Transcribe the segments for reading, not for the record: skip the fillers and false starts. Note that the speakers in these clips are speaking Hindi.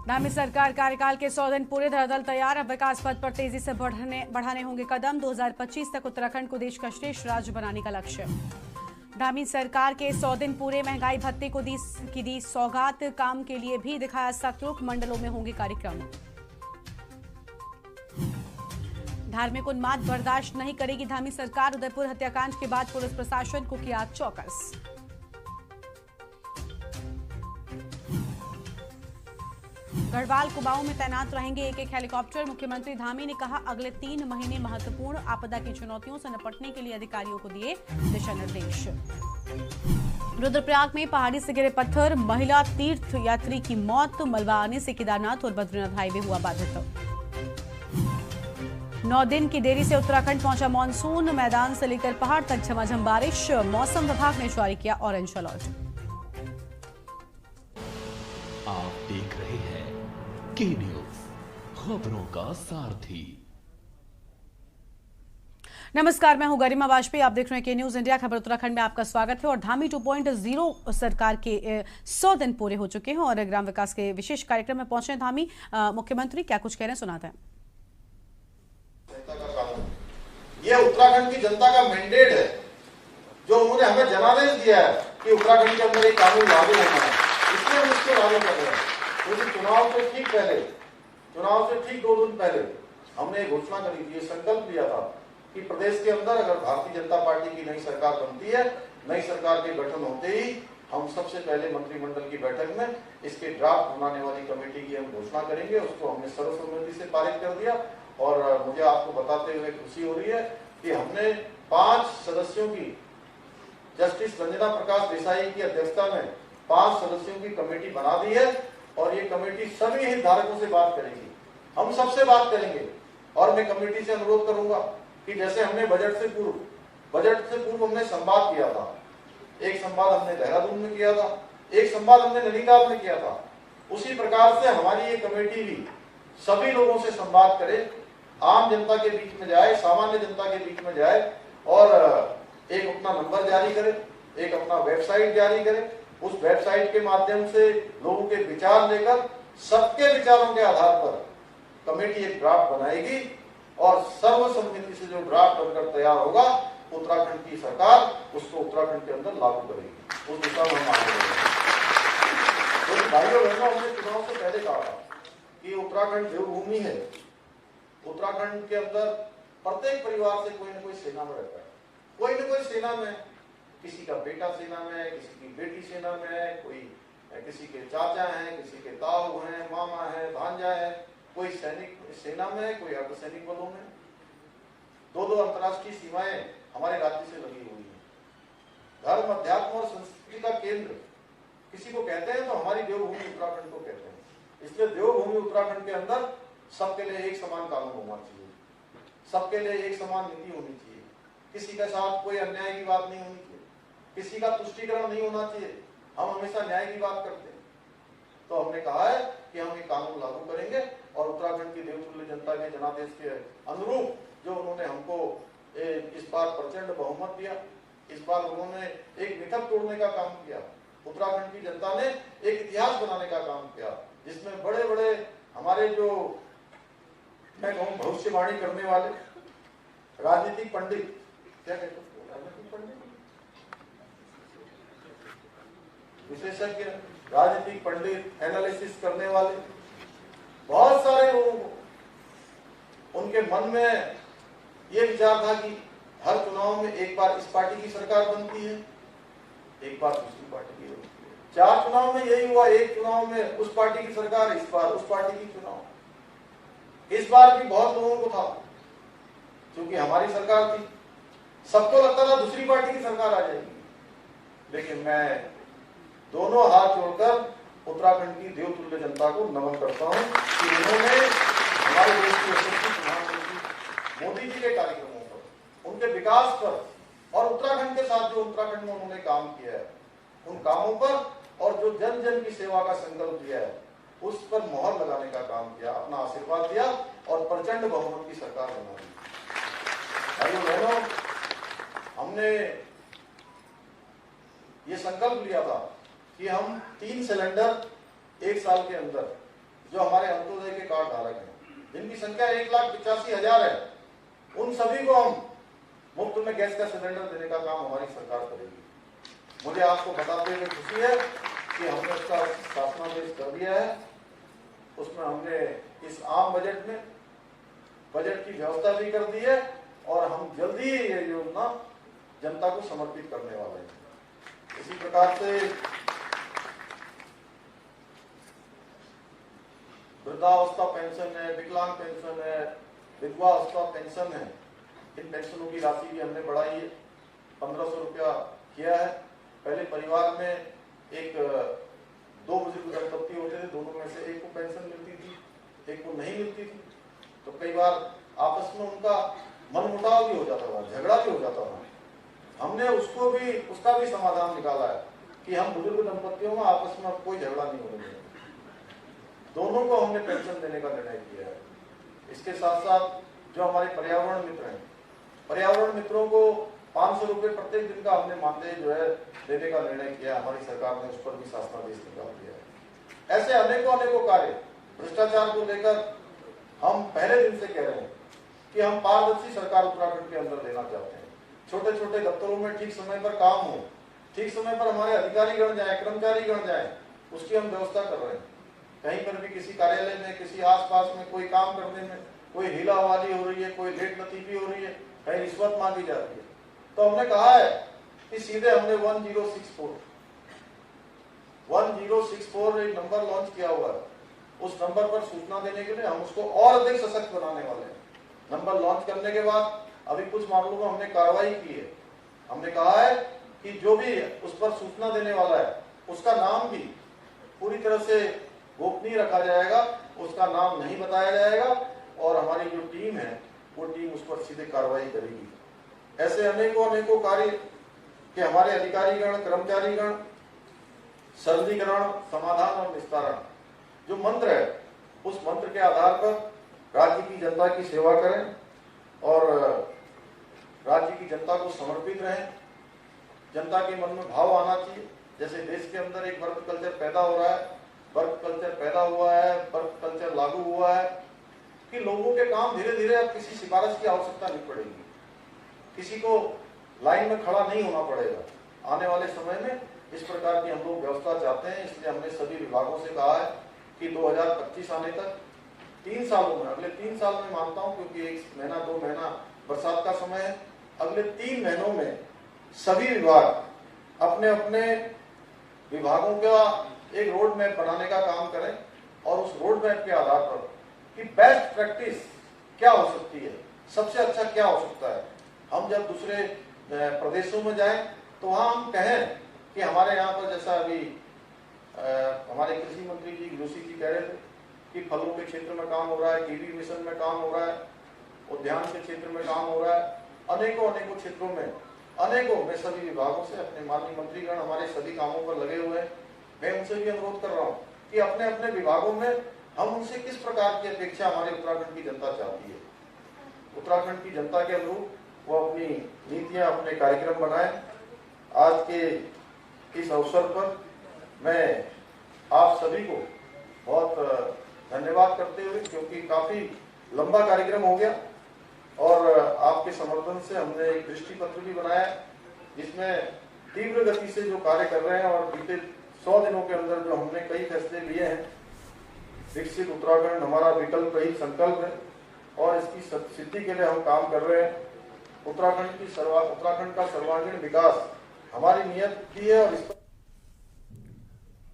धामी सरकार कार्यकाल के 100 दिन पूरे, धरातल तैयार। अब विकास पथ पर तेजी से बढ़ाने होंगे कदम। 2025 तक उत्तराखंड को देश का श्रेष्ठ राज्य बनाने का लक्ष्य। धामी सरकार के 100 दिन पूरे, महंगाई भत्ते को दी सौगात। काम के लिए भी दिखाया सख्त रुख, मंडलों में होंगे कार्यक्रम। धार्मिक उन्माद बर्दाश्त नहीं करेगी धामी सरकार। उदयपुर हत्याकांड के बाद पुलिस प्रशासन को किया चौकस। गढ़वाल कुमाऊं में तैनात रहेंगे एक हेलीकॉप्टर। मुख्यमंत्री धामी ने कहा, अगले 3 महीने महत्वपूर्ण। आपदा की चुनौतियों से निपटने के लिए अधिकारियों को दिए दिशा निर्देश। रुद्रप्रयाग में पहाड़ी से गिरे पत्थर, महिला तीर्थ यात्री की मौत। मलबा आने से केदारनाथ और बद्रीनाथ हाईवे हुआ बाधित। 9 दिन की देरी से उत्तराखंड पहुंचा मानसून। मैदान से लेकर पहाड़ तक झमाझम बारिश। मौसम विभाग ने जारी किया ऑरेंज अलर्ट। आप देख रहे हैं के न्यूज, खबरों का सारथी। नमस्कार, मैं हूं गरिमा वाजपेयी। आप देख रहे हैं के न्यूज इंडिया। खबर उत्तराखंड में आपका स्वागत है। और धामी 2.0 सरकार के 100 दिन पूरे हो चुके हैं और ग्राम विकास के विशेष कार्यक्रम में पहुंचे हैं धामी। मुख्यमंत्री क्या कुछ कह रहे हैं, सुनाते हैं। ये उत्तराखंड की जनता का मैंडेट है, जो उन्होंने हमें जनादेश दिया है कि उत्तराखंड के अंदर एक कानून लागू होना है, इसलिए हम इसको लागू कर रहे हैं। क्योंकि चुनाव से ठीक 2 दिन पहले हमने घोषणा करी थी, ये संकल्प लिया था कि प्रदेश के अंदर अगर भारतीय जनता पार्टी की नई सरकार बनती है, नई सरकार के गठन होते ही हम सबसे पहले मंत्रिमंडल की बैठक में इसके ड्राफ्ट बनाने वाली कमेटी की हम घोषणा करेंगे। उसको हमने सर्वसम्मति से पारित कर दिया। और मुझे आपको बताते हुए खुशी हो रही है कि हमने 5 सदस्यों की, जस्टिस रंजना प्रकाश देसाई की अध्यक्षता में 5 सदस्यों की कमेटी बना दी है। और ये कमेटी सभी हितधारकों से बात करेगी, हम सबसे बात करेंगे। और मैं कमेटी से अनुरोध करूंगा कि जैसे हमने बजट से पूर्व हमने संवाद किया था, एक संवाद हमने देहरादून में किया था, एक संवाद हमने नैनीताल में किया था, उसी प्रकार से हमारी ये कमेटी भी सभी लोगों से संवाद करे, आम जनता के बीच में जाए, सामान्य जनता के बीच में जाए और एक अपना नंबर जारी करे, एक अपना वेबसाइट जारी करे। उस वेबसाइट के माध्यम से लोगों के विचार लेकर सबके विचारों के आधार पर कमेटी एक ड्राफ्ट बनाएगी और सर्वसम्मति से जो ड्राफ्ट बनकर तैयार होगा, उत्तराखंड की सरकार उसको उत्तराखंड के अंदर लागू करेगी। उस दिशा में हम आगे बढ़ेंगे। तो भाइयों बहनों, हमने चुनाव से पहले कहा कि उत्तराखंड देवभूमि है। उत्तराखंड के अंदर प्रत्येक परिवार से कोई न कोई सेना में रहता है, कोई न कोई सेना में, किसी का बेटा सेना में है, किसी की बेटी सेना में है, किसी के चाचा हैं, किसी के ताऊ हैं, मामा है, भांजा है, कोई सैनिक सेना में है, कोई अर्धसैनिक बलों में। 2 अंतर्राष्ट्रीय सीमाएं हमारे राज्य से लगी हुई हैं। धर्म, अध्यात्म और संस्कृति का केंद्र किसी को कहते हैं तो हमारी देवभूमि उत्तराखंड को कहते हैं। इसलिए देवभूमि उत्तराखंड के अंदर सबके लिए एक समान कानून होना चाहिए, सबके लिए एक समान नीति होनी चाहिए, किसी के साथ कोई अन्याय की बात नहीं होनी चाहिए, किसी का तुष्टीकरण नहीं होना चाहिए। हम हमेशा न्याय की बात करते हैं। तो हमने कहा है कि हम ये कानून लागू करेंगे और उत्तराखंड की देवतुल्य जनता के जनादेश के अनुरूप जो उन्होंने हमको इस बार प्रचंड बहुमत दिया, इस बार उन्होंने एक मिथक तोड़ने का काम किया। उत्तराखंड की जनता ने एक इतिहास बनाने का काम किया, जिसमें बड़े बड़े हमारे जो मैं कहूँ भविष्यवाणी करने वाले राजनीतिक पंडित, क्या कहते हैं, राजनीतिक पंडित, विशेषज्ञ, राजनीतिक पंडित, एनालिसिस करने वाले बहुत सारे लोगों को, उनके मन में ये विचार था कि हर चुनाव में एक बार इस पार्टी की सरकार बनती है, एक बार दूसरी पार्टी की बनती है। 4 चुनाव में यही हुआ, एक चुनाव में उस पार्टी की सरकार, इस बार उस पार्टी की चुनाव। इस बार भी बहुत लोगों को था, क्योंकि हमारी सरकार थी, सबको लगता था दूसरी पार्टी की सरकार आ जाएगी। लेकिन मैं दोनों हाथ जोड़कर उत्तराखंड की देवतुल्य जनता को नमन करता हूं कि उन्होंने हमारे देश के यशस्वी प्रधानमंत्री मोदी जी के कार्यक्रमों पर, उनके विकास पर और उत्तराखंड के साथ जो उत्तराखंड में उन्होंने काम किया है, उन कामों पर और जो जन जन की सेवा का संकल्प दिया है, उस पर मोहर लगाने का काम किया, अपना आशीर्वाद दिया और प्रचंड बहुमत की सरकार बना दी। भाइयों बहनों, हमने ये संकल्प लिया था कि हम 3 सिलेंडर 1 साल के अंदर जो हमारे अंत्योदय के कार्ड धारक हैं, जिनकी संख्या 1,85,000 है, उन सभी को हम मुफ्त में गैस का सिलेंडर देने का काम हमारी सरकार करेगी। मुझे आपको बताते हुए खुशी है कि हमने उसका शासनादेश कर दिया है। उसमें हमने इस आम बजट में बजट की व्यवस्था भी कर दी है और हम जल्दी ही ये योजना जनता को समर्पित करने वाले हैं। इसी प्रकार से वृद्धावस्था पेंशन है, विकलांग पेंशन है, विधवा अवस्था पेंशन है, इन पेंशनों की राशि भी हमने बढ़ाई है, 1500 रुपया किया है। पहले परिवार में एक 2 बुजुर्ग दंपत्ति होते थे, दोनों में से एक को पेंशन मिलती थी, एक को नहीं मिलती थी, तो कई बार आपस में उनका मनमुटाव भी हो जाता था, झगड़ा भी हो जाता था। हमने उसका भी समाधान निकाला है कि हम बुजुर्ग दंपत्तियों में आपस में कोई झगड़ा नहीं होने देंगे, दोनों को हमने पेंशन देने का निर्णय किया है। इसके साथ साथ जो हमारे पर्यावरण मित्र हैं, पर्यावरण मित्रों को 500 रुपए प्रत्येक दिन का हमने मानदेय जो है देने का निर्णय किया। हमारी सरकार ने उस पर भी शासनादेश निकाल दिया है। ऐसे अनेकों कार्य, भ्रष्टाचार को लेकर हम पहले दिन से कह रहे हैं कि हम पारदर्शी सरकार उत्तराखंड के अंदर देना चाहते हैं। छोटे छोटे दफ्तरों में ठीक समय पर काम हो, ठीक समय पर हमारे अधिकारीगण जाए, कर्मचारीगण जाए, उसकी हम व्यवस्था कर रहे हैं। कहीं पर भी किसी कार्यालय में, किसी आसपास में कोई काम करने में कोई हीलावाली हो रही है, कोई लेट लतीफी हो रही है, कहीं रिश्वत मांगी जा रही है, तो हमने कहा है कि सीधे हमने 1064 एक नंबर लॉन्च किया हुआ है। उस नंबर पर सूचना देने के लिए हम उसको और अधिक सशक्त बनाने वाले हैं। नंबर लॉन्च करने के बाद अभी कुछ मामलों में हमने कार्रवाई की है। हमने कहा है कि जो भी उस पर सूचना देने वाला है उसका नाम भी पूरी तरह से गोपनीय रखा जाएगा, उसका नाम नहीं बताया जाएगा और हमारी जो टीम है वो टीम उस पर सीधे कार्रवाई करेगी। ऐसे अनेकों कार्य कि हमारे अधिकारीगण, कर्मचारीगण सरलीकरण, समाधान और निस्तारण जो मंत्र है, उस मंत्र के आधार पर राज्य की जनता की सेवा करें और राज्य की जनता को समर्पित रहें। जनता के मन में भाव आना चाहिए, जैसे देश के अंदर एक वर्क कल्चर पैदा हो रहा है, वर्क कल्चर पैदा हुआ है, वर्क कल्चर लागू हुआ है कि लोगों के काम धीरे धीरे अब किसी सिफारिश की आवश्यकता नहीं पड़ेगी, किसी को लाइन में खड़ा नहीं होना पड़ेगा। आने वाले समय में इस प्रकार की हम लोग व्यवस्था चाहते हैं। इसलिए हमने सभी विभागों से कहा है कि 2025 आने तक 3 सालों में, अगले 3 साल में मानता हूं क्योंकि 1 महीना 2 महीना बरसात का समय है, अगले 3 महीनों में सभी विभाग अपने अपने विभागों का एक रोड मैप बनाने का काम करें और उस रोड मैप के आधार पर कि बेस्ट प्रैक्टिस क्या हो सकती है, सबसे अच्छा क्या हो सकता है। हम जब दूसरे प्रदेशों में जाएं तो वहां हम कहें कि हमारे यहाँ पर जैसा अभी हमारे कृषि मंत्री जी जोशी जी कह रहे थे कि फलों के क्षेत्र में काम हो रहा है, कीवी मिशन में काम हो रहा है, उद्यान के क्षेत्र में काम हो रहा है, अनेकों क्षेत्रों में मैं सभी विभागों से अपने माननीय मंत्रीगण हमारे सभी कामों पर लगे हुए हैं। मैं उनसे भी अनुरोध कर रहा हूँ कि अपने अपने विभागों में हम उनसे किस प्रकार की अपेक्षा हमारे उत्तराखंड की जनता चाहती है, उत्तराखंड की जनता के अनुरूप वो अपनी नीतियां, अपने कार्यक्रम बनाएं। आज के इस अवसर पर मैं आप सभी को बहुत धन्यवाद करते हुए, क्योंकि काफी लंबा कार्यक्रम हो गया और आपके समर्थन से हमने एक दृष्टि पत्र भी बनाया जिसमें तीव्र गति से जो कार्य कर रहे हैं और बीते 100 दिनों के अंदर जो हमने कई फैसले लिए हैं। विकसित उत्तराखंड हमारा विकल्प ही संकल्प है और इसकी सिद्धि के लिए हम काम कर रहे हैं। उत्तराखंड का सर्वांगीण विकास हमारी नियत की है और इस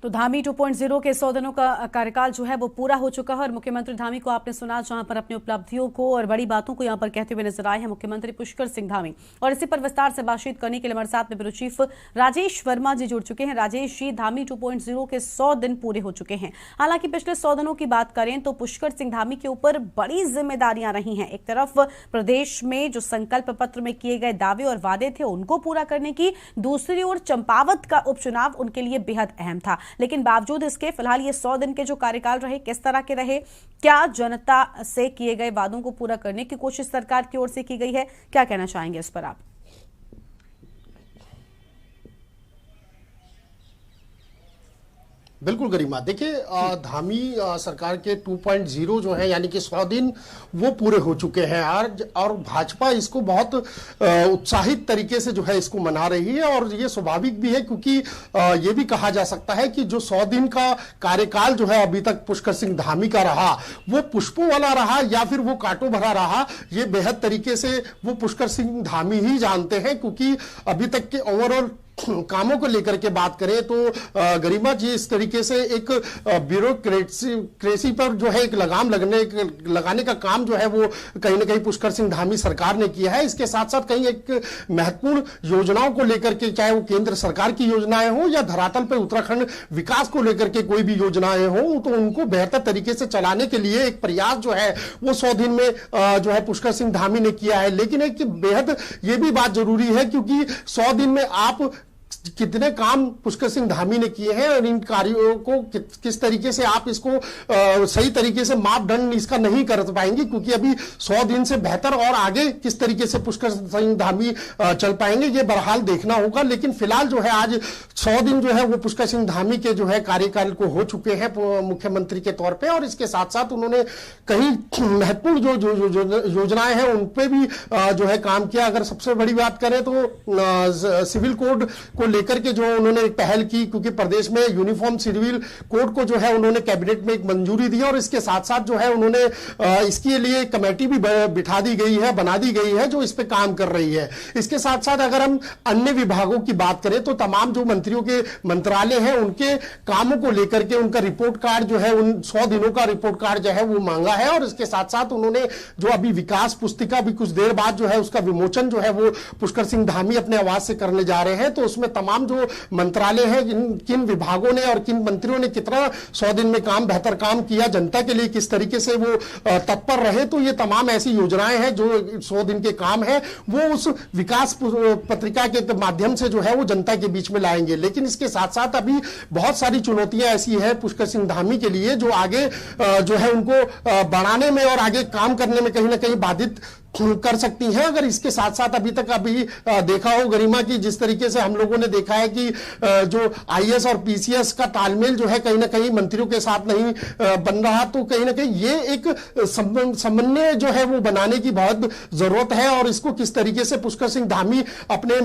तो धामी 2.0 के 100 दिनों का कार्यकाल जो है वो पूरा हो चुका है और मुख्यमंत्री धामी को आपने सुना जहां पर अपनी उपलब्धियों को और बड़ी बातों को यहां पर कहते हुए नजर आए हैं मुख्यमंत्री पुष्कर सिंह धामी। और इसी पर विस्तार से बातचीत करने के लिए हमारे साथ में ब्यूरो चीफ राजेश वर्मा जी जुड़ चुके हैं। राजेश जी, धामी 2.0 के 100 दिन पूरे हो चुके हैं। हालांकि पिछले 100 दिनों की बात करें तो पुष्कर सिंह धामी के ऊपर बड़ी जिम्मेदारियां रही हैं। एक तरफ प्रदेश में जो संकल्प पत्र में किए गए दावे और वादे थे उनको पूरा करने की, दूसरी ओर चंपावत का उपचुनाव उनके लिए बेहद अहम था। लेकिन बावजूद इसके फिलहाल ये 100 दिन के जो कार्यकाल रहे, किस तरह के रहे? क्या जनता से किए गए वादों को पूरा करने की कोशिश सरकार की ओर से की गई है? क्या कहना चाहेंगे इस पर आप? बिल्कुल गरिमा, देखिए धामी सरकार के 2.0 जो है यानी कि 100 दिन वो पूरे हो चुके हैं आज, और भाजपा इसको बहुत उत्साहित तरीके से जो है इसको मना रही है। और ये स्वाभाविक भी है, क्योंकि ये भी कहा जा सकता है कि जो 100 दिन का कार्यकाल जो है अभी तक पुष्कर सिंह धामी का रहा, वो पुष्पों वाला रहा या फिर वो कांटों भरा रहा, ये बेहद तरीके से वो पुष्कर सिंह धामी ही जानते हैं। क्योंकि अभी तक के ओवरऑल कामों को लेकर के बात करें तो गरिमा जी, इस तरीके से एक ब्यूरोक्रेसी पर जो है एक लगाम लगाने का काम जो है वो कहीं ना कहीं पुष्कर सिंह धामी सरकार ने किया है। इसके साथ साथ कहीं एक महत्वपूर्ण योजनाओं को लेकर के, चाहे वो केंद्र सरकार की योजनाएं हो या धरातल पर उत्तराखंड विकास को लेकर के कोई भी योजनाएं हो, तो उनको बेहतर तरीके से चलाने के लिए एक प्रयास जो है वो 100 दिन में जो है पुष्कर सिंह धामी ने किया है। लेकिन एक बेहद ये भी बात जरूरी है, क्योंकि 100 दिन में आप कितने काम पुष्कर सिंह धामी ने किए हैं और इन कार्यों को किस तरीके से आप इसको सही तरीके से मापदंड इसका नहीं कर पाएंगे, क्योंकि अभी 100 दिन से बेहतर और आगे किस तरीके से पुष्कर सिंह धामी चल पाएंगे ये बहरहाल देखना होगा। लेकिन फिलहाल जो है आज 100 दिन जो है वो पुष्कर सिंह धामी के जो है कार्यकाल को हो चुके हैं मुख्यमंत्री के तौर पे, और इसके साथ साथ उन्होंने कहीं महत्वपूर्ण जो योजनाएं हैं उन पे भी जो है काम किया। अगर सबसे बड़ी बात करें तो सिविल कोड को लेकर के जो उन्होंने एक पहल की, क्योंकि प्रदेश में यूनिफॉर्म सिविल कोड को जो है उन्होंने कैबिनेट में एक मंजूरी दी, और इसके साथ साथ जो है उन्होंने इसके लिए कमेटी भी बिठा दी गई है, बना दी गई है, जो इस पे काम कर रही है। इसके साथ साथ अगर हम अन्य विभागों की बात करें तो तमाम जो मंत्रियों के मंत्रालय हैं उनके कामों को लेकर के उनका रिपोर्ट कार्ड जो है, उन 100 दिनों का रिपोर्ट कार्ड जो है वो मांगा है। और इसके साथ साथ उन्होंने जो अभी विकास पुस्तिका भी कुछ देर बाद जो है उसका विमोचन जो है वो पुष्कर सिंह धामी अपने आवाज से करने जा रहे हैं। तो उसमें तमाम जो मंत्रालय हैं, किन विभागों ने और किन मंत्रियों ने कितना 100 दिन में बेहतर काम किया, जनता के लिए किस तरीके से वो तत्पर रहे, तो ये तमाम ऐसी योजनाएं हैं जो 100 दिन के काम है वो उस विकास पत्रिका के माध्यम से जो है वो जनता के बीच में लाएंगे। लेकिन इसके साथ साथ अभी बहुत सारी चुनौतियां ऐसी है पुष्कर सिंह धामी के लिए जो आगे जो है उनको बढ़ाने में और आगे काम करने में कहीं ना कहीं बाधित कर सकती हैं। अगर इसके साथ साथ अभी देखा हो गरिमा की, जिस तरीके से हम लोगों ने देखा है कि जो आईएएस और पीसीएस का तालमेल जो है कहीं ना कहीं मंत्रियों के साथ नहीं बन रहा, तो कहीं ना कहीं ये एक समन्वय जो है वो बनाने की बहुत जरूरत है। और इसको किस तरीके से पुष्कर सिंह धामी अपने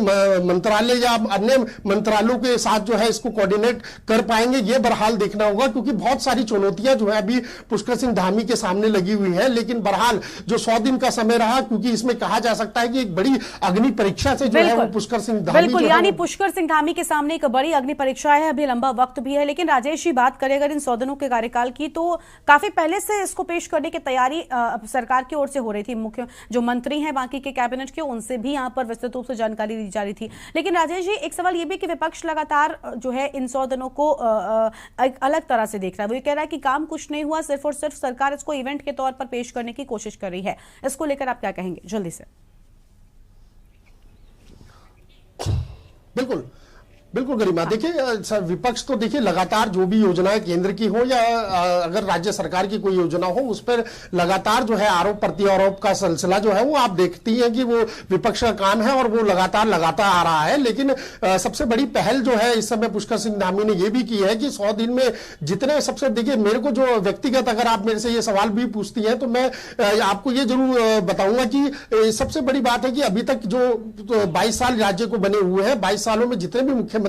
मंत्रालय या अन्य मंत्रालयों के साथ जो है इसको कोऑर्डिनेट कर पाएंगे, ये बहरहाल देखना होगा, क्योंकि बहुत सारी चुनौतियां जो है अभी पुष्कर सिंह धामी के सामने लगी हुई है। लेकिन बहरहाल जो 100 दिन का समय रहा, क्योंकि इसमें कहा जा सकता है कि एक बड़ी अग्नि परीक्षा से जो है वो पुष्कर सिंह धामी, बिल्कुल, यानी पुष्कर सिंह धामी के सामने एक बड़ी अग्नि परीक्षा है, अभी लंबा वक्त भी है। लेकिन राजेश जी, बात करें अगर इन 100 दिनों के कार्यकाल की, तो काफी पहले से इसको पेश करने की तैयारी सरकार की ओर से हो रही थी। मुख्य जो मंत्री हैं बाकी के कैबिनेट के, उनसे भी यहाँ पर विस्तृत रूप से जानकारी दी जा रही थी। लेकिन राजेश जी, एक सवाल ये भी कि विपक्ष लगातार जो है इन 100 दिनों को एक अलग तरह से देख रहा है। वो ये कह रहा है कि काम कुछ नहीं हुआ, सिर्फ और सिर्फ सरकार इसको इवेंट के तौर पर पेश करने की कोशिश कर रही है। इसको लेकर आप क्या कहेंगे जल्दी से? बिल्कुल गरिमा, देखिए विपक्ष तो देखिए लगातार जो भी योजनाएं केंद्र की हो या अगर राज्य सरकार की कोई योजना हो, उस पर लगातार जो है आरोप प्रत्यारोप का सिलसिला जो है वो आप देखती हैं कि वो विपक्ष का काम है और वो लगातार लगाता आ रहा है। लेकिन सबसे बड़ी पहल जो है इस समय पुष्कर सिंह धामी ने ये भी की है कि 100 दिन में जितने सबसे, देखिए मेरे को जो व्यक्तिगत अगर आप मेरे से ये सवाल भी पूछती हैं तो मैं आपको ये जरूर बताऊंगा कि सबसे बड़ी बात है कि अभी तक जो 22 साल राज्य को बने हुए हैं, 22 सालों में जितने भी मुख्यमंत्री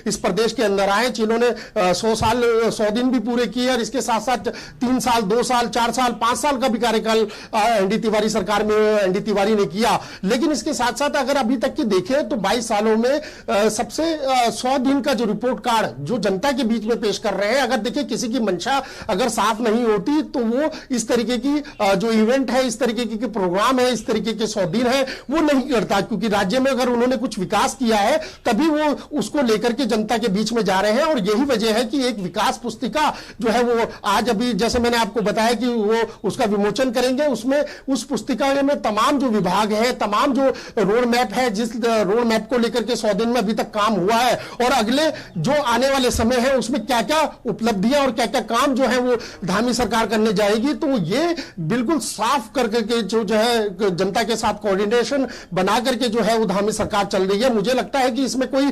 इस प्रदेश के अंदर आए, जिन्होंने 100 दिन भी पूरे किए, और इसके साथ साथ 3 साल 2 साल 4 साल 5 साल का भी कार्यकाल एनडी तिवारी सरकार में एनडी तिवारी ने किया। लेकिन इसके साथ साथ अगर अभी तक की देखें तो 22 सालों में सबसे 100 दिन का जो रिपोर्ट कार्ड जो जनता के बीच में पेश कर रहे हैं, अगर देखिए किसी की मंशा अगर साफ नहीं होती तो वो इस तरीके की जो इवेंट है, इस तरीके की प्रोग्राम है, इस तरीके के 100 दिन है वो नहीं करता। क्योंकि राज्य में अगर उन्होंने कुछ विकास किया है तभी वो उसको लेकर के जनता के बीच में जा रहे हैं। और यही वजह है कि एक विकास पुस्तिका जो है वो आज अभी जैसे मैंने आपको बताया कि वो उसका विमोचन करेंगे। उसमें उस पुस्तिका में तमाम जो विभाग है, तमाम जो रोड मैप है, जिस रोड मैप को लेकर के 100 दिन में अभी तक काम हुआ है और अगले जो आने वाले समय है उसमें क्या क्या उपलब्धियां और क्या क्या काम जो है वो धामी सरकार करने जाएगी, तो ये बिल्कुल साफ करके जो है जनता के साथ कोऑर्डिनेशन बना करके जो है वो धामी सरकार चल रही है। मुझे लगता है कि इसमें कोई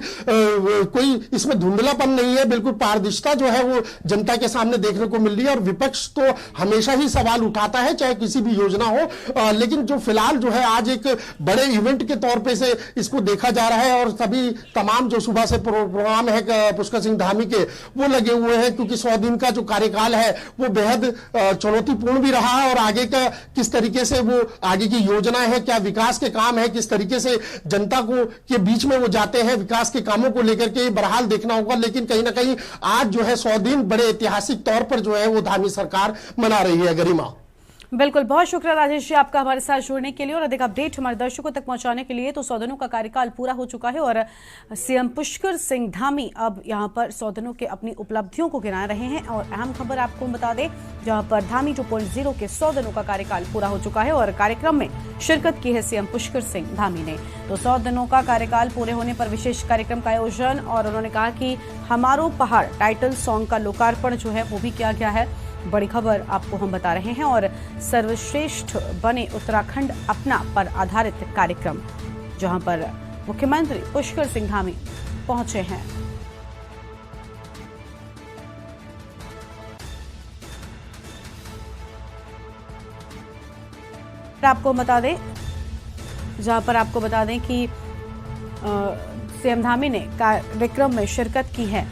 कोई इसमें धुंधलापन नहीं है, बिल्कुल पारदर्शिता जो है वो जनता के सामने देखने को मिल रही है। और विपक्ष तो हमेशा ही सवाल उठाता है चाहे किसी भी योजना हो, लेकिन जो फिलहाल जो है आज एक बड़े इवेंट के तौर पे से इसको देखा जा रहा है और सभी तमाम जो सुबह से प्रोग्राम है पुष्कर सिंह धामी के वो लगे हुए हैं, क्योंकि 100 दिन का जो कार्यकाल है वो बेहद चुनौतीपूर्ण भी रहा है और आगे का किस तरीके से वो आगे की योजना है, क्या विकास के काम है, किस तरीके से जनता को के बीच में वो जाते हैं विकास के कामों को लेकर के बहरहाल देखना होगा। लेकिन कहीं ना कहीं आज जो है 100 दिन बड़े ऐतिहासिक तौर पर जो है वो धामी सरकार मना रही है। गरिमा, बिल्कुल, बहुत शुक्रिया राजेश जी आपका हमारे साथ जुड़ने के लिए और अधिक अपडेट हमारे दर्शकों तक पहुंचाने के लिए। तो 100 दिनों का कार्यकाल पूरा हो चुका है और सीएम पुष्कर सिंह धामी अब यहां पर 100 दिनों के अपनी उपलब्धियों को गिना रहे हैं। और अहम खबर आपको बता दें, जहां पर धामी 2.0 के 100 दिनों का कार्यकाल पूरा हो चुका है और कार्यक्रम में शिरकत की है सीएम पुष्कर सिंह धामी ने। तो 100 दिनों का कार्यकाल पूरे होने पर विशेष कार्यक्रम का आयोजन और उन्होंने कहा कि हमारो पहाड़ टाइटल सॉन्ग का लोकार्पण जो है वो भी किया गया है। बड़ी खबर आपको हम बता रहे हैं। और सर्वश्रेष्ठ बने उत्तराखंड अपना पर आधारित कार्यक्रम, जहां पर मुख्यमंत्री पुष्कर सिंह धामी पहुंचे हैं। आपको बता दें, जहां पर आपको बता दें कि सीएम धामी ने कार्यक्रम में शिरकत की है।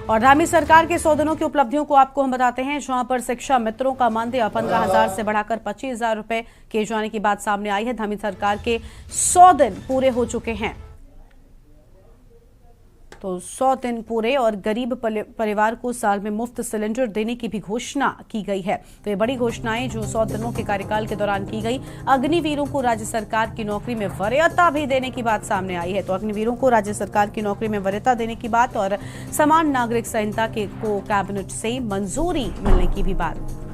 और धामी सरकार के 100 दिनों की उपलब्धियों को आपको हम बताते हैं, जहां पर शिक्षा मित्रों का मानदेय 15,000 से बढ़ाकर 25,000 रुपए किए जाने की बात सामने आई है। धामी सरकार के 100 दिन पूरे हो चुके हैं। तो 100 दिन पूरे और गरीब परिवार को साल में मुफ्त सिलेंडर देने की भी घोषणा की गई है। तो ये बड़ी घोषणाएं जो 100 दिनों के कार्यकाल के दौरान की गई। अग्निवीरों को राज्य सरकार की नौकरी में वरीयता भी देने की बात सामने आई है। तो अग्निवीरों को राज्य सरकार की नौकरी में वरीयता देने की बात और समान नागरिक संहिता को कैबिनेट से मंजूरी मिलने की भी बात।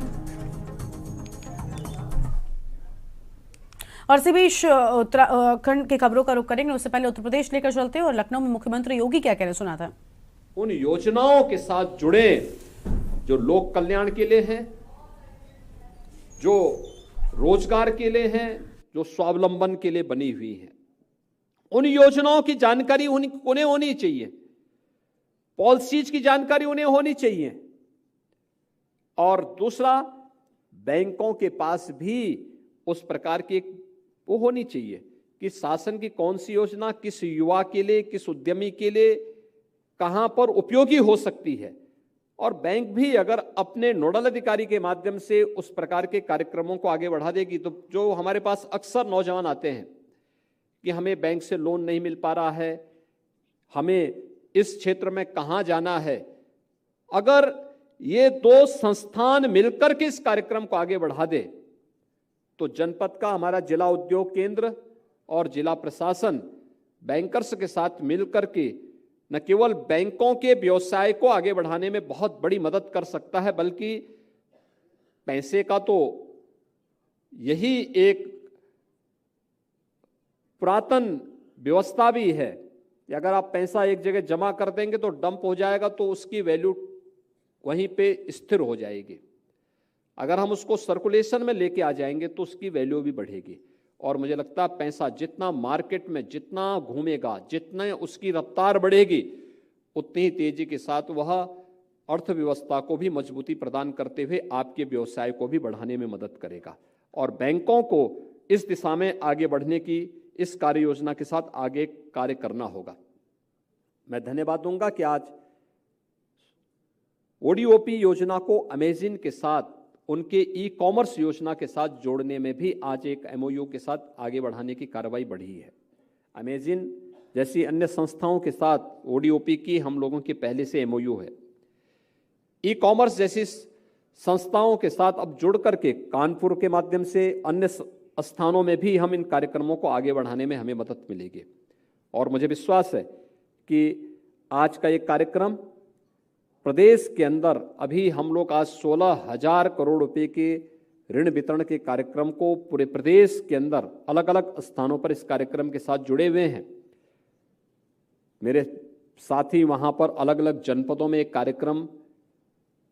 और इसी बीच उत्तराखंड की खबरों का रुख करेंगे, उससे पहले उत्तर प्रदेश लेकर चलते हैं और लखनऊ में मुख्यमंत्री योगी क्या कह रहे सुना था। उन योजनाओं के साथ जुड़े जो लोक कल्याण के लिए हैं, जो रोजगार के लिए हैं, जो स्वावलंबन के लिए बनी हुई है, उन योजनाओं की जानकारी उन्हें होनी चाहिए, पॉलिसीज की जानकारी उन्हें होनी चाहिए। और दूसरा, बैंकों के पास भी उस प्रकार की वो होनी चाहिए कि शासन की कौन सी योजना किस युवा के लिए, किस उद्यमी के लिए कहां पर उपयोगी हो सकती है। और बैंक भी अगर अपने नोडल अधिकारी के माध्यम से उस प्रकार के कार्यक्रमों को आगे बढ़ा देगी, तो जो हमारे पास अक्सर नौजवान आते हैं कि हमें बैंक से लोन नहीं मिल पा रहा है, हमें इस क्षेत्र में कहां जाना है, अगर ये दो संस्थान मिलकर के इस कार्यक्रम को आगे बढ़ा दे तो जनपद का हमारा जिला उद्योग केंद्र और जिला प्रशासन बैंकर्स के साथ मिलकर के न केवल बैंकों के व्यवसाय को आगे बढ़ाने में बहुत बड़ी मदद कर सकता है, बल्कि पैसे का तो यही एक पुरातन व्यवस्था भी है कि अगर आप पैसा एक जगह जमा कर देंगे तो डंप हो जाएगा, तो उसकी वैल्यू वहीं पे स्थिर हो जाएगी। अगर हम उसको सर्कुलेशन में लेके आ जाएंगे तो उसकी वैल्यू भी बढ़ेगी। और मुझे लगता है पैसा जितना मार्केट में जितना घूमेगा, जितने उसकी रफ्तार बढ़ेगी, उतनी ही तेजी के साथ वह अर्थव्यवस्था को भी मजबूती प्रदान करते हुए आपके व्यवसाय को भी बढ़ाने में मदद करेगा। और बैंकों को इस दिशा में आगे बढ़ने की इस कार्य योजना के साथ आगे कार्य करना होगा। मैं धन्यवाद दूंगा कि आज ओडीओपी योजना को अमेजिन के साथ उनके ई कॉमर्स योजना के साथ जोड़ने में भी आज एक एमओयू के साथ आगे बढ़ाने की कार्रवाई बढ़ी है। अमेजिन जैसी अन्य संस्थाओं के साथ ओडीओपी की हम लोगों की पहले से एमओयू है। ई कॉमर्स जैसी संस्थाओं के साथ अब जुड़ करके कानपुर के माध्यम से अन्य स्थानों में भी हम इन कार्यक्रमों को आगे बढ़ाने में हमें मदद मिलेगी। और मुझे विश्वास है कि आज का ये कार्यक्रम प्रदेश के अंदर अभी हम लोग आज 16,000 करोड़ रुपए के ऋण वितरण के कार्यक्रम को पूरे प्रदेश के अंदर अलग अलग स्थानों पर इस कार्यक्रम के साथ जुड़े हुए हैं। मेरे साथी वहां पर अलग अलग जनपदों में एक कार्यक्रम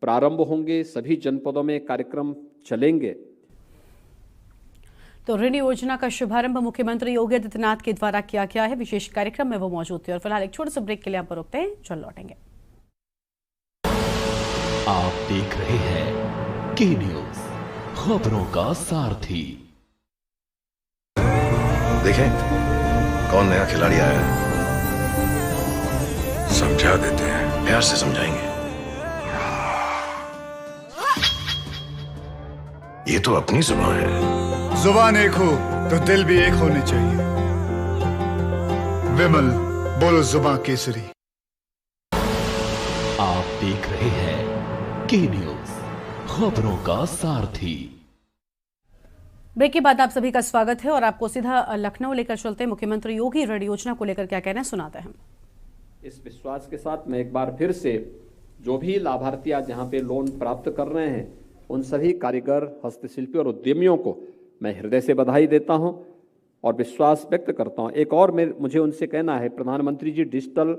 प्रारंभ होंगे, सभी जनपदों में कार्यक्रम चलेंगे। तो ऋण योजना का शुभारंभ मुख्यमंत्री योगी आदित्यनाथ के द्वारा किया गया है। विशेष कार्यक्रम में वो मौजूद थे। और फिलहाल एक छोटे से ब्रेक के लिए यहाँ पर रुकते हैं, चल लौटेंगे। आप देख रहे हैं के न्यूज, खबरों का सारथी। देखें कौन नया खिलाड़ी आया है, समझा देते हैं, प्यार से समझाएंगे। ये तो अपनी जुबान है। जुबान एक हो तो दिल भी एक होने चाहिए। विमल बोलो जुबान केसरी। आप देख रहे हैं के न्यूज, खबरों का सारथी। ब्रेक के बाद आप सभी का स्वागत है और आपको सीधा लखनऊ लेकर चलते हैं। मुख्यमंत्री योगी ऋण योजना को लेकर क्या कहना है, सुनाते हैं। इस विश्वास के साथ मैं एक बार फिर से जो भी लाभार्थी आज जहाँ पे लोन प्राप्त कर रहे हैं उन सभी कारीगर, हस्तशिल्पी और उद्यमियों को मैं हृदय से बधाई देता हूं और विश्वास व्यक्त करता हूं। एक और मुझे उनसे कहना है, प्रधानमंत्री जी डिजिटल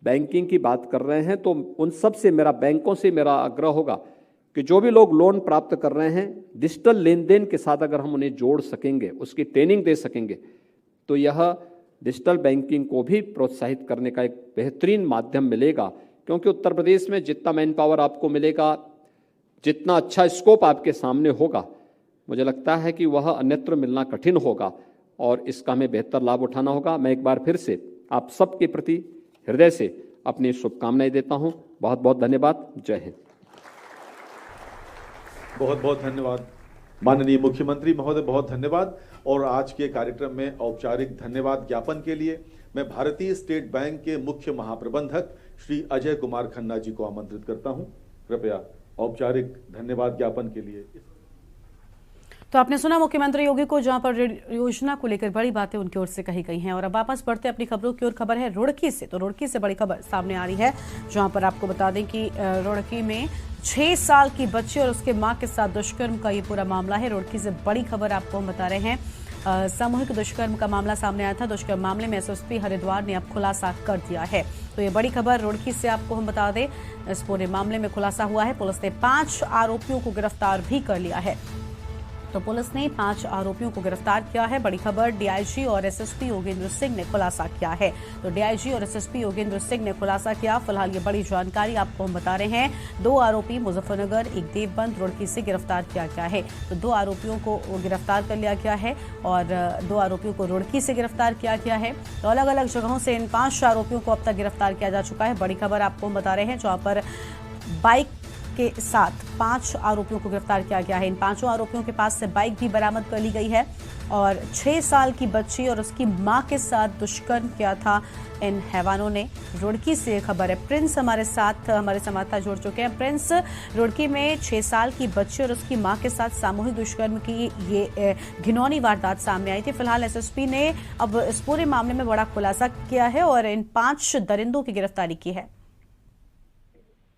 बैंकिंग की बात कर रहे हैं, तो उन सब से मेरा, बैंकों से मेरा आग्रह होगा कि जो भी लोग लोन प्राप्त कर रहे हैं डिजिटल लेन देन के साथ अगर हम उन्हें जोड़ सकेंगे, उसकी ट्रेनिंग दे सकेंगे, तो यह डिजिटल बैंकिंग को भी प्रोत्साहित करने का एक बेहतरीन माध्यम मिलेगा। क्योंकि उत्तर प्रदेश में जितना मैन पावर आपको मिलेगा, जितना अच्छा स्कोप आपके सामने होगा, मुझे लगता है कि वह अन्यत्र मिलना कठिन होगा और इसका हमें बेहतर लाभ उठाना होगा। मैं एक बार फिर से आप सबके प्रति हृदय से अपनी शुभकामनाएं देता हूं। बहुत बहुत धन्यवाद। जय हिंद। बहुत बहुत धन्यवाद माननीय मुख्यमंत्री महोदय, बहुत धन्यवाद। और आज के कार्यक्रम में औपचारिक धन्यवाद ज्ञापन के लिए मैं भारतीय स्टेट बैंक के मुख्य महाप्रबंधक श्री अजय कुमार खन्ना जी को आमंत्रित करता हूं। कृपया औपचारिक धन्यवाद ज्ञापन के लिए। तो आपने सुना मुख्यमंत्री योगी को, जहां पर योजना को लेकर बड़ी बातें उनकी ओर से कही गई हैं। और अब वापस बढ़ते अपनी खबरों की ओर। खबर है रुड़की से। तो रुड़की से बड़ी खबर सामने आ रही है, जहां पर आपको बता दें कि रुड़की में 6 साल की बच्ची और उसके मां के साथ दुष्कर्म का ये पूरा मामला है। रुड़की से बड़ी खबर आपको हम बता रहे हैं। सामूहिक दुष्कर्म का मामला सामने आया था। दुष्कर्म मामले में एसएसपी हरिद्वार ने अब खुलासा कर दिया है। तो ये बड़ी खबर रुड़की से आपको हम बता दें। इस पूरे मामले में खुलासा हुआ है। पुलिस ने 5 आरोपियों को गिरफ्तार भी कर लिया है। तो पुलिस ने 5 आरोपियों को गिरफ्तार किया है। बड़ी खबर डीआईजी और एसएसपी योगेंद्र सिंह ने खुलासा किया है। तो डीआईजी और एसएसपी योगेंद्र सिंह ने खुलासा किया। फिलहाल ये बड़ी जानकारी आपको हम बता रहे हैं। 2 आरोपी मुजफ्फरनगर, एक देवबंद, रुड़की से गिरफ्तार किया गया है। तो 2 आरोपियों को गिरफ्तार कर लिया गया है और 2 आरोपियों को रुड़की से गिरफ्तार किया गया है। तो अलग अलग जगहों से इन 5 आरोपियों को अब तक गिरफ्तार किया जा चुका है। बड़ी खबर आपको हम बता रहे हैं, जहां पर बाइक के साथ 5 आरोपियों को गिरफ्तार किया गया है। इन 5 आरोपियों के पास से बाइक भी बरामद कर ली गई है और 6 साल की बच्ची और उसकी मां के साथ दुष्कर्म किया था इन हैवानों ने। रुड़की से खबर है। प्रिंस हमारे साथ, हमारे संवाददाता जुड़ चुके हैं। प्रिंस, रुड़की में 6 साल की बच्ची और उसकी मां के साथ सामूहिक दुष्कर्म की ये घिनौनी वारदात सामने आई थी। फिलहाल एसएसपी ने अब इस पूरे मामले में बड़ा खुलासा किया है और इन 5 दरिंदों की गिरफ्तारी की है।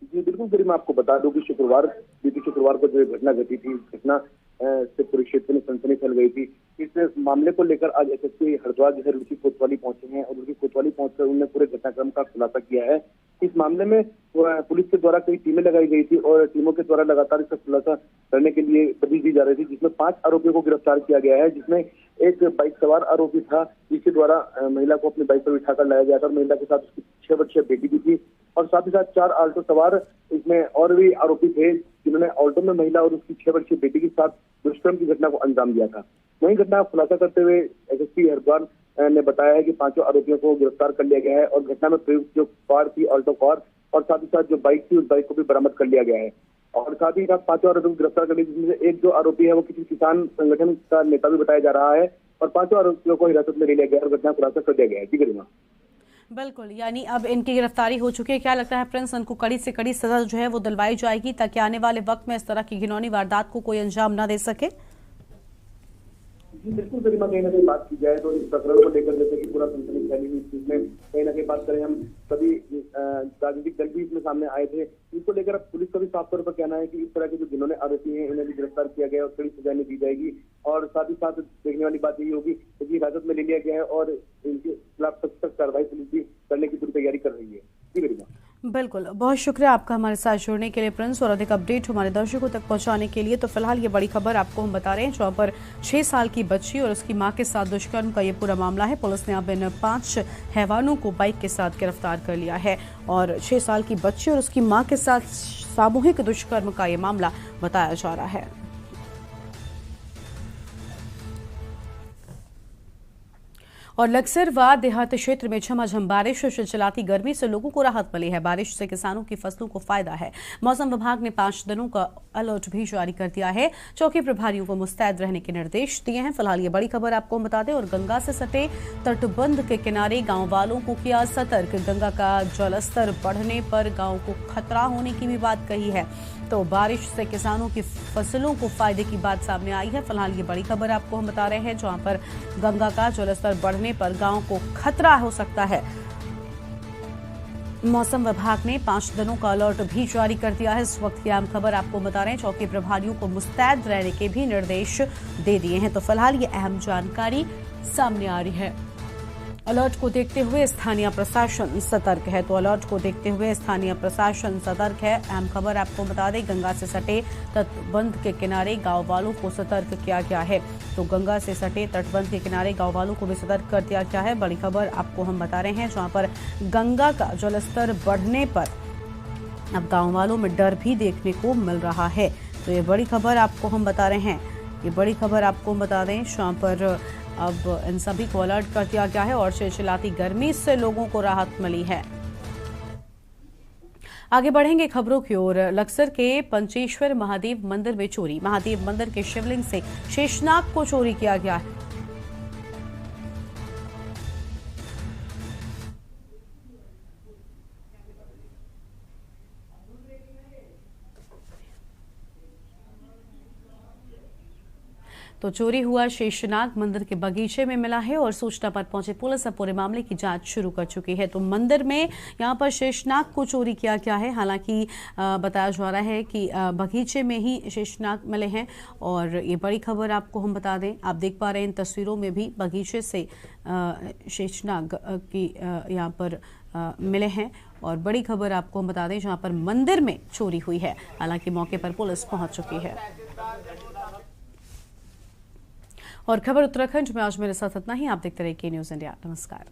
जी बिल्कुल, फिर मैं आपको बता दूं कि बीते शुक्रवार को जो घटना घटी थी, घटना से पूरे क्षेत्र में सनसनी फैल गई थी। इस मामले को लेकर आज एसएसपी हरिद्वार जो है रुड़की कोतवाली पहुंचे हैं और रुड़की कोतवाली पहुंचकर उन्होंने पूरे घटनाक्रम का खुलासा किया है। इस मामले में पुलिस के द्वारा कई टीमें लगाई गई थी और टीमों के द्वारा लगातार इसका खुलासा करने के लिए तजवीज दी जा रही थी, जिसमें 5 आरोपियों को गिरफ्तार किया गया है। जिसमें एक बाइक सवार आरोपी था, जिसके द्वारा महिला को अपनी बाइक पर बिठाकर लाया गया था और महिला के साथ उसकी 6 वर्षीय बेटी भी थी और साथ ही साथ 4 ऑल्टो सवार इसमें और भी आरोपी थे, जिन्होंने ऑल्टो में महिला और उसकी 6 वर्षीय बेटी के साथ दुष्कर्म की घटना को अंजाम दिया था। वहीं घटना का खुलासा करते हुए एसएसपी हरिद्वार ने बताया है कि 5 आरोपियों को गिरफ्तार कर लिया गया है और घटना में प्रयुक्त जो कार थी, ऑल्टो कार, और साथ ही साथ जो बाइक थी, उस बाइक को भी बरामद कर लिया गया है। और साथ ही साथ 5 आरोपियों को गिरफ्तार कर लिया, जिसमें से एक जो आरोपी है वो किसी किसान संगठन का नेता भी बताया जा रहा है और 5 आरोपियों को हिरासत में ले लिया गया और घटना खुलासा कर दिया गया है। जी गरिमा। बिल्कुल, यानी अब इनकी गिरफ्तारी हो चुकी है। क्या लगता है प्रिंस, इनको कड़ी से कड़ी सजा जो है वो दिलवाई जाएगी ताकि आने वाले वक्त में इस तरह की घिनौनी वारदात को कोई अंजाम न दे सके? जी बिल्कुल गरिमा, कहीं ना कहीं बात की जाए तो इस प्रकरण को लेकर जैसे कि पूरा सनसनी फैली हुई थी, इसमें कहीं ना कहीं बात करें हम सभी राजनीतिक दल भी इसमें सामने आए थे। इसको लेकर अब पुलिस का भी साफ तौर पर कहना है कि इस तरह के जो जिन्होंने आरोपी हैं इन्हें भी गिरफ्तार किया गया और कड़ी सजा दी जाएगी। और साथ ही साथ देखने वाली बात यही होगी कि हिरासत में ले लिया गया है और इनके खिलाफ सख्त कार्रवाई पुलिस भी करने की पूरी तैयारी कर रही है। जी गरिमा। बिल्कुल, बहुत शुक्रिया आपका हमारे साथ जुड़ने के लिए प्रिंस। और अधिक अपडेट हमारे दर्शकों तक पहुंचाने के लिए तो फिलहाल ये बड़ी खबर आपको हम बता रहे हैं, जहां पर 6 साल की बच्ची और उसकी मां के साथ दुष्कर्म का ये पूरा मामला है। पुलिस ने अब इन 5 हैवानों को बाइक के साथ गिरफ्तार कर लिया है और 6 साल की बच्ची और उसकी मां के साथ सामूहिक दुष्कर्म का ये मामला बताया जा रहा है। और लक्सर व देहात क्षेत्र में झमाझम बारिश और चिलचिलाती गर्मी से लोगों को राहत मिली है। बारिश से किसानों की फसलों को फायदा है। मौसम विभाग ने 5 दिनों का अलर्ट भी जारी कर दिया है। चौकी प्रभारियों को मुस्तैद रहने के निर्देश दिए हैं। फिलहाल ये बड़ी खबर आपको हम बता दें। और गंगा से सटे तटबंध के किनारे गांव वालों को किया सतर्क। गंगा का जलस्तर बढ़ने पर गांव को खतरा होने की भी बात कही है। तो बारिश से किसानों की फसलों को फायदे की बात सामने आई है। फिलहाल ये बड़ी खबर आपको हम बता रहे हैं, जहां पर गंगा का जलस्तर बढ़ने पर गांव को खतरा हो सकता है। मौसम विभाग ने 5 दिनों का अलर्ट भी जारी कर दिया है। इस वक्त की अहम खबर आपको बता रहे हैं। चौकी प्रभारियों को मुस्तैद रहने के भी निर्देश दे दिए हैं। तो फिलहाल ये अहम जानकारी सामने आ रही है। अलर्ट को देखते हुए स्थानीय प्रशासन सतर्क है। तो अलर्ट को देखते हुए स्थानीय प्रशासन सतर्क है। अहम खबर आपको बता दें, गंगा से सटे तटबंध के किनारे गांव वालों को सतर्क किया गया है। तो गंगा से सटे तटबंध के किनारे गांव वालों को भी सतर्क कर दिया गया है। बड़ी खबर आपको हम बता रहे हैं, जहां पर गंगा का जलस्तर बढ़ने पर अब गांव वालों में डर भी देखने को मिल रहा है। तो ये बड़ी खबर आपको हम बता रहे हैं। ये बड़ी खबर आपको बता दें, जहां पर अब इन सभी को अलर्ट कर दिया गया है और चिलचिलाती गर्मी से लोगों को राहत मिली है। आगे बढ़ेंगे खबरों की ओर। लक्सर के पंचेश्वर महादेव मंदिर में चोरी। महादेव मंदिर के शिवलिंग से शेषनाग को चोरी किया गया है। तो चोरी हुआ शेषनाग मंदिर के बगीचे में मिला है और सूचना पर पहुंची पुलिस अब पूरे मामले की जांच शुरू कर चुकी है। तो मंदिर में यहां पर शेषनाग को चोरी किया गया है। हालांकि बताया जा रहा है कि बगीचे में ही शेषनाग मिले हैं। और ये बड़ी खबर आपको हम बता दें, आप देख पा रहे हैं इन तस्वीरों में भी बगीचे से शेषनाग की यहाँ पर मिले हैं। और बड़ी खबर आपको हम बता दें, जहाँ पर मंदिर में चोरी हुई है। हालांकि मौके पर पुलिस पहुंच चुकी है। और खबर उत्तराखंड में आज मेरे साथ इतना ही। आप देखते रहिए के न्यूज़ इंडिया। नमस्कार।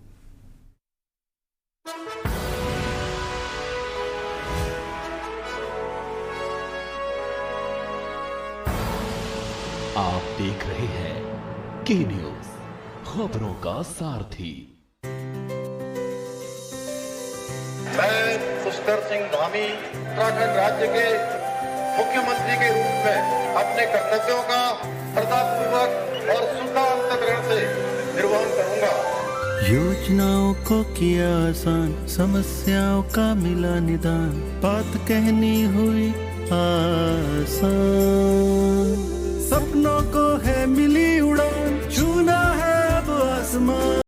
आप देख रहे हैं के न्यूज़, खबरों का सारथी। मैं पुष्कर सिंह धामी उत्तराखंड राज्य के मुख्यमंत्री के रूप में अपने कर्तव्यों का श्रद्धापूर्वक और शुद्ध अंतःकरण से निर्वहन करूंगा। योजनाओं को किया आसान, समस्याओं का मिला निदान, बात कहनी हुई आसान, सपनों को है मिली